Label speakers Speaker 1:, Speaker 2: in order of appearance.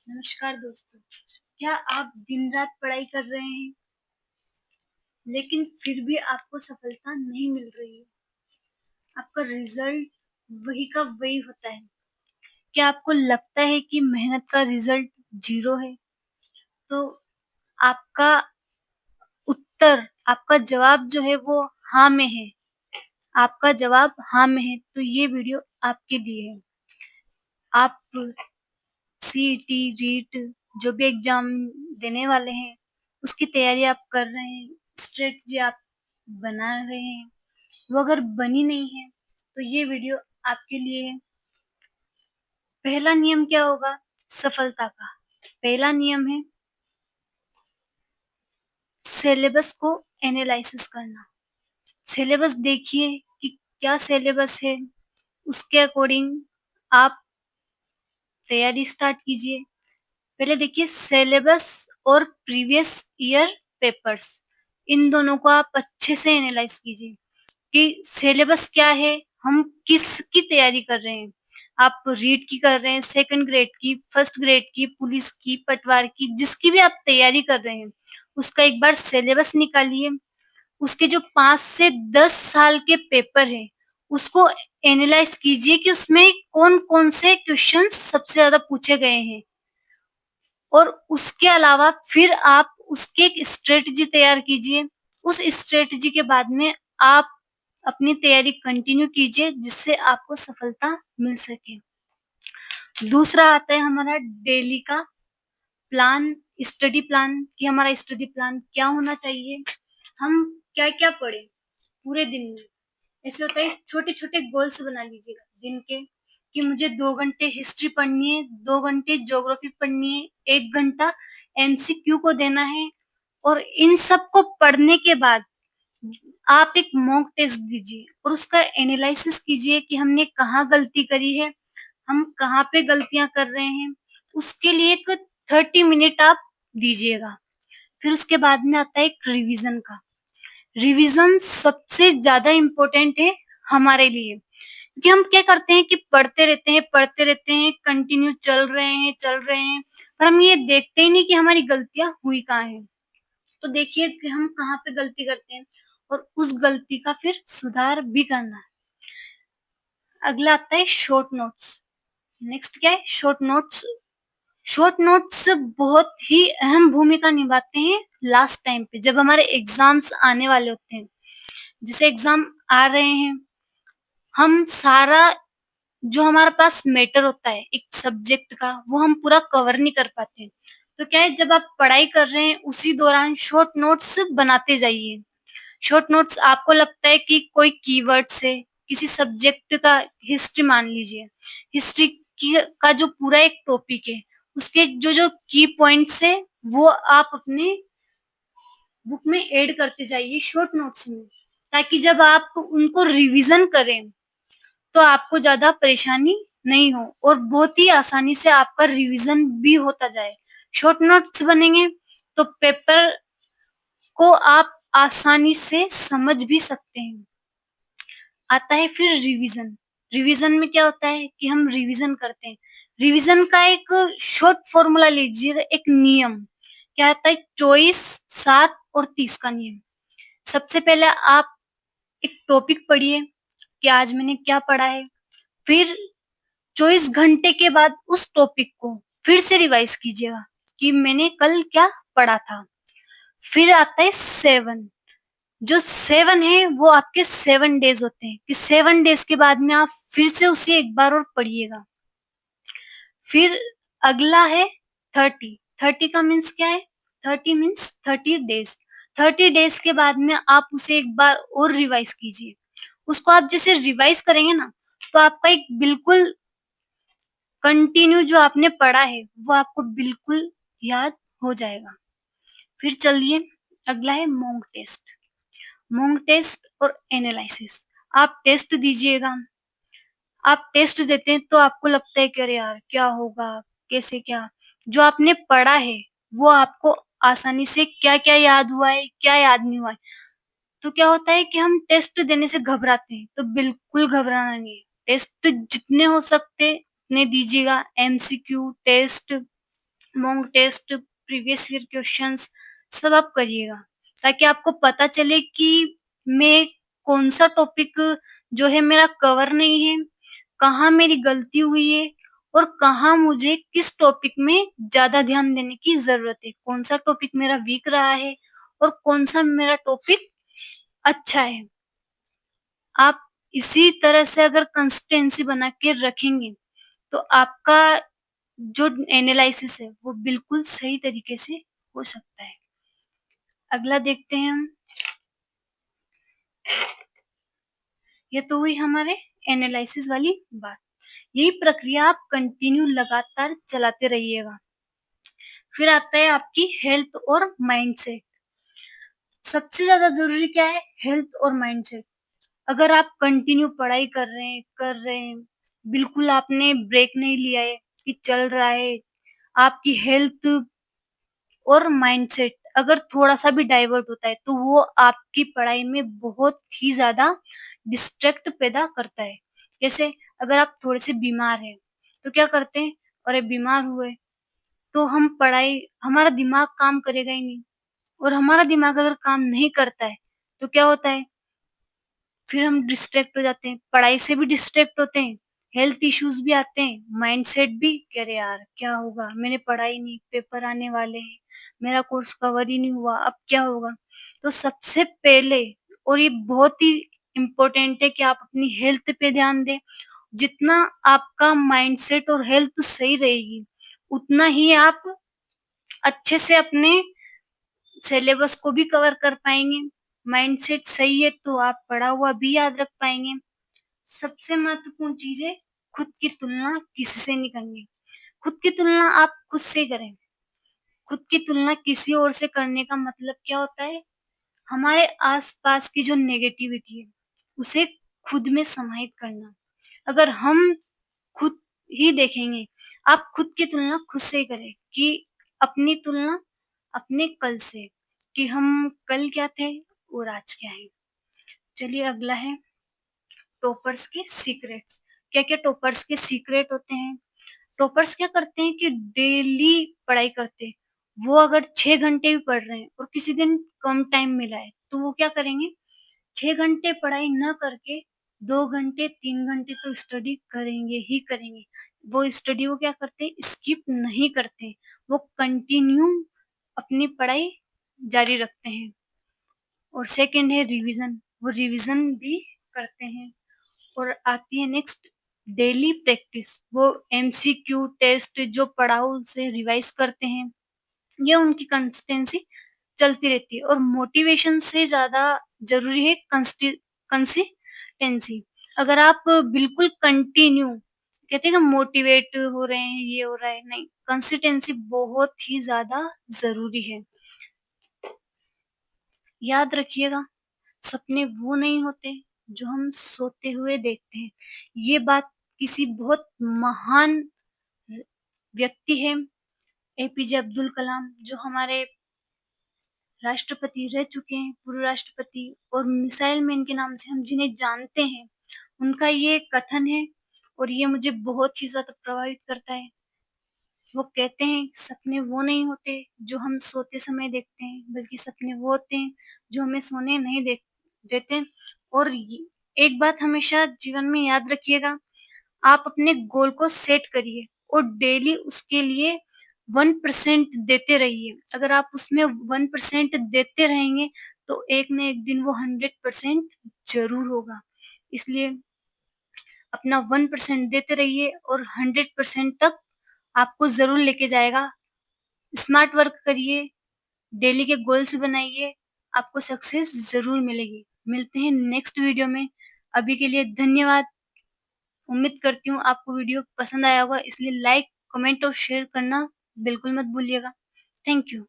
Speaker 1: नमस्कार दोस्तों। क्या आप दिन रात पढ़ाई कर रहे हैं लेकिन फिर भी आपको सफलता नहीं मिल रही है? आपका रिजल्ट वही का वही होता है। क्या आपको लगता है कि मेहनत का रिजल्ट जीरो है? तो आपका उत्तर, आपका जवाब जो है वो हाँ में है। आपका जवाब हाँ में है तो ये वीडियो आपके लिए है। आप सीईटी, रीट जो भी एग्जाम देने वाले हैं, उसकी तैयारी आप कर रहे हैं, स्ट्रेटजी आप बना रहे हैं, वो अगर बनी नहीं है, तो ये वीडियो आपके लिए है। पहला नियम क्या होगा सफलता का? पहला नियम है सिलेबस को एनालिसिस करना। सिलेबस देखिए कि क्या सिलेबस है, उसके अकॉर्डिंग आप तैयारी स्टार्ट कीजिए। पहले देखिए सिलेबस और प्रीवियस ईयर पेपर्स, इन दोनों को आप अच्छे से एनालाइज कीजिए कि सिलेबस क्या है, हम किसकी तैयारी कर रहे हैं। आप रीट की कर रहे हैं, सेकंड ग्रेड की, फर्स्ट ग्रेड की, पुलिस की, पटवार की, जिसकी भी आप तैयारी कर रहे हैं, उसका एक बार सिलेबस निकालिए। उसके जो 5 से 10 साल के पेपर है, उसको एनालाइज कीजिए कि उसमें कौन-कौन से क्वेश्चंस सबसे ज़्यादा पूछे गए हैं। और उसके अलावा फिर आप उसकी एक स्ट्रेटजी तैयार कीजिए। उस स्ट्रेटजी के बाद में आप अपनी तैयारी कंटिन्यू कीजिए जिससे आपको सफलता मिल सके। दूसरा आता है हमारा डेली का प्लान, स्टडी प्लान कि हमारा स्टडी प्लान क्या होना चाहिए, हम क्या-क्या पढ़ें पूरे दिन में। ऐसे होता है छोटे-छोटे गोल्स बना लीजिएगा दिन के कि मुझे 2 घंटे हिस्ट्री पढ़नी है, 2 घंटे ज्योग्राफी पढ़नी है, 1 घंटा एमसीक्यू को देना है। और इन सब को पढ़ने के बाद आप एक मॉक टेस्ट दीजिए और उसका एनालिसिस कीजिए कि हमने कहाँ गलती करी है, हम कहाँ पे गलतियाँ कर रहे हैं। उसके लिए एक 30 मिनट आप दीजिएगा। फिर उसके बाद में आता है एक रिवीजन का। रिवीजन सबसे ज़्यादा इम्पोर्टेंट है हमारे लिए, क्योंकि हम क्या करते हैं कि पढ़ते रहते हैं, कंटिन्यू चल रहे हैं, पर हम ये देखते ही नहीं कि हमारी गलतियाँ हुई कहाँ हैं। तो देखिए कि हम कहाँ पे गलती करते हैं और उस गलती का फिर सुधार भी करना है। अगला आता है शॉर्ट नोट्स। नेक्स्ट क्या है शॉर्ट नोट्स। शॉर्ट नोट्स बहुत ही अहम भूमिका निभाते हैं लास्ट टाइम पे जब हमारे एग्जाम्स आने वाले होते हैं। जैसे एग्जाम आ रहे हैं, हम सारा जो हमारे पास मैटर होता है एक सब्जेक्ट का, वो हम पूरा कवर नहीं कर पाते हैं। तो क्या है जब आप पढ़ाई कर रहे हैं उसी दौरान शॉर्ट नोट्स बनाते जाइए। शॉर्ट नोट्स आपको लगता है कि कोई कीवर्ड्स है, किसी सब्जेक्ट का हिस्ट्री मान लीजिए, हिस्ट्री की का जो पूरा एक टॉपिक है, उसके जो-जो की पॉइंट्स है, वो आप अपने बुक में ऐड करते जाइए शॉर्ट नोट्स में, ताकि जब आप उनको रिवीजन करें, तो आपको ज़्यादा परेशानी नहीं हो और बहुत ही आसानी से आपका रिवीजन भी होता जाए। शॉर्ट नोट्स बनेंगे, तो पेपर को आप आसानी से समझ भी सकते हैं। आता है फिर रिवीजन। रिवीजन में क्या होता है कि हम रिवीजन करते हैं। रिवीजन का एक शॉर्ट फॉर्मूला लीजिए, एक नियम क्या आता है 24, 7 और 30 का नियम। सबसे पहले आप एक टॉपिक पढ़िए कि आज मैंने क्या पढ़ा है। फिर 24 घंटे के बाद उस टॉपिक को फिर से रिवाइज कीजिएगा कि मैंने कल क्या पढ़ा था। फिर आता है 7। जो 7 है वो आपके 7 डेज़ होते हैं कि 7 डेज़ के बाद में आप फिर से उसे एक बार और पढ़िएगा। फिर अगला है 30। 30 का मीन्स क्या है? 30 मीन्स 30 डेज़। 30 डेज़ के बाद में आप उसे एक बार और रिवाइज कीजिए। उसको आप जैसे रिवाइज करेंगे ना, तो आपका एक बिल्कुल कंटिन्यू जो आपने पढ़ा है, वो आपको बिल्कुल याद हो जाएगा। फिर चलिए अगला है मॉक टेस्ट। मॉक टेस्ट और एनालिसिस। आप टेस्ट दीजिएगा। आप टेस्ट देते हैं तो आपको लगता है कि अरे यार क्या होगा? कैसे क्या? जो आपने पढ़ा है, वो आपको आसानी से क्या-क्या याद हुआ है, क्या याद नहीं हुआ है। तो क्या होता है कि हम टेस्ट देने से घबराते हैं, तो बिल्कुल घबराना नहीं है। टेस्ट जितने हो सकते उतने दीजिएगा, MCQ test mock test, previous year questions सब आप करिएगा, ताकि आपको पता चले कि मैं कौन-सा टॉपिक जो है मेरा कवर नहीं है, कहाँ मेरी गलती हुई है और कहाँ मुझे किस टॉपिक में ज़्यादा ध्यान देने की ज़रूरत है। कौन-सा टॉपिक मेरा वीक रहा है और कौन-सा मेरा टॉपिक अच्छा है। आप इसी तरह से अगर कंसिस्टेंसी बना के रखेंगे, तो आपका जो एनालिसिस है, वो बिल्कुल सही तरीके से हो सकता है। अगला देखते हैं हम। ये तो हुई हमारे एनालिसिस वाली बात। यही प्रक्रिया आप कंटिन्यू लगातार चलाते रहिएगा। फिर आता है आपकी हेल्थ और माइंडसेट। सबसे ज़्यादा ज़रूरी क्या है? हेल्थ और माइंडसेट। अगर आप कंटिन्यू पढ़ाई कर रहे हैं, बिल्कुल आपने ब्रेक नहीं लिया है कि चल रहा है, आपकी हेल्थ और माइंडसेट अगर थोड़ा-सा भी डाइवर्ट होता है, तो वो आपकी पढ़ाई में बहुत ही ज़्यादा डिस्ट्रैक्ट पैदा करता है। जैसे अगर आप थोड़े से बीमार हैं, तो क्या करते हैं, अरे बीमार हुए, तो हम पढ़ाई हमारा दिमाग काम करेगा ही नहीं और हमारा दिमाग अगर काम नहीं करता है, तो क्या होता है, फिर हम डिस्ट्रैक्ट हो जाते हैं, पढ़ाई से भी डिस्ट्रैक्ट होते हैं, हेल्थ इश्यूज़ भी आते हैं, माइंडसेट भी कि अरे यार! क्या होगा? मैंने पढ़ा ही नहीं, पेपर आने वाले हैं, मेरा कोर्स कवर ही नहीं हुआ, अब क्या होगा? तो सबसे पहले और ये बहुत ही इम्पोर्टेंट है कि आप अपनी हेल्थ पे ध्यान दें। जितना आपका माइंडसेट और हेल्थ सही रहेगी, उतना ही आप अच्छे से अपने सिलेबस को भी कवर कर पाएँगे। माइंडसेट सही है तो आप पढ़ा हुआ भी याद रख पाएँगे। सबसे महत्वपूर्ण चीज़ है खुद की तुलना किसी से नहीं करनी। खुद की तुलना आप खुद से करें। खुद की तुलना किसी और से करने का मतलब क्या होता है? हमारे आस-पास की जो नेगेटिविटी है, उसे खुद में समाहित करना। अगर हम खुद ही देखेंगे, आप खुद की तुलना खुद से ही करें कि अपनी तुलना अपने कल से, कि हम कल क्या थे और आज क्या हैं। चलिए अगला है टॉपर्स के सीक्रेट्स। क्या-क्या टॉपर्स के सीक्रेट होते हैं? टॉपर्स क्या करते हैं कि डेली पढ़ाई करते हैं। वो अगर 6 घंटे भी पढ़ रहे हैं और किसी दिन कम टाइम मिला है, तो वो क्या करेंगे, 6 घंटे पढ़ाई ना करके 2 घंटे, 3 घंटे तो स्टडी करेंगे ही करेंगे। वो स्टडी को क्या करते हैं, स्किप नहीं करते। वो कंटिन्यू अपनी पढ़ाई जारी रखते हैं। और सेकंड है रिवीजन, वो रिवीजन भी करते हैं। और आती है नेक्स्ट डेली प्रैक्टिस, वो एमसीक्यू टेस्ट जो पढ़ा हो उसे रिवाइज करते हैं। ये उनकी कंसिस्टेंसी चलती रहती है और मोटिवेशन से ज़्यादा ज़रूरी है कंसिस्टेंसी। अगर आप बिल्कुल कंटिन्यू कहते हैं ना मोटिवेट हो रहे हैं, ये हो रहा है, नहीं, कंसिस्टेंसी बहुत ही ज़्यादा ज़रूरी है। याद रखिएगा, सपने वो नहीं होते जो हम सोते हुए देखते हैं। ये बात किसी बहुत महान व्यक्ति है, एपीजे अब्दुल कलाम, जो हमारे राष्ट्रपति रह चुके हैं, पूर्व राष्ट्रपति और मिसाइल मैन के नाम से हम जिन्हें जानते हैं, उनका ये कथन है और ये मुझे बहुत ही ज़्यादा प्रभावित करता है। वो कहते हैं, सपने वो नहीं होते जो हम सोते समय देखते हैं, बल्कि सपने वो होते हैं जो हमें सोने नहीं देते। और एक बात हमेशा जीवन में याद रखिएगा, आप अपने गोल को सेट करिए और डेली उसके लिए 1% देते रहिए। अगर आप उसमें 1% देते रहेंगे, तो एक न एक दिन वो 100% ज़रूर होगा। इसलिए अपना 1% देते रहिए और 100% तक आपको ज़रूर लेके जाएगा। स्मार्ट वर्क करिए, डेली के गोल्स बनाइए, आपको सक्सेस ज़रूर मिलेगी। मिलते हैं नेक्स्ट वीडियो में। अभी के लिए धन्यवाद। उम्मीद करती हूँ आपको वीडियो पसंद आया होगा, इसलिए लाइक, कमेंट और शेयर करना बिल्कुल मत भूलिएगा। Thank you.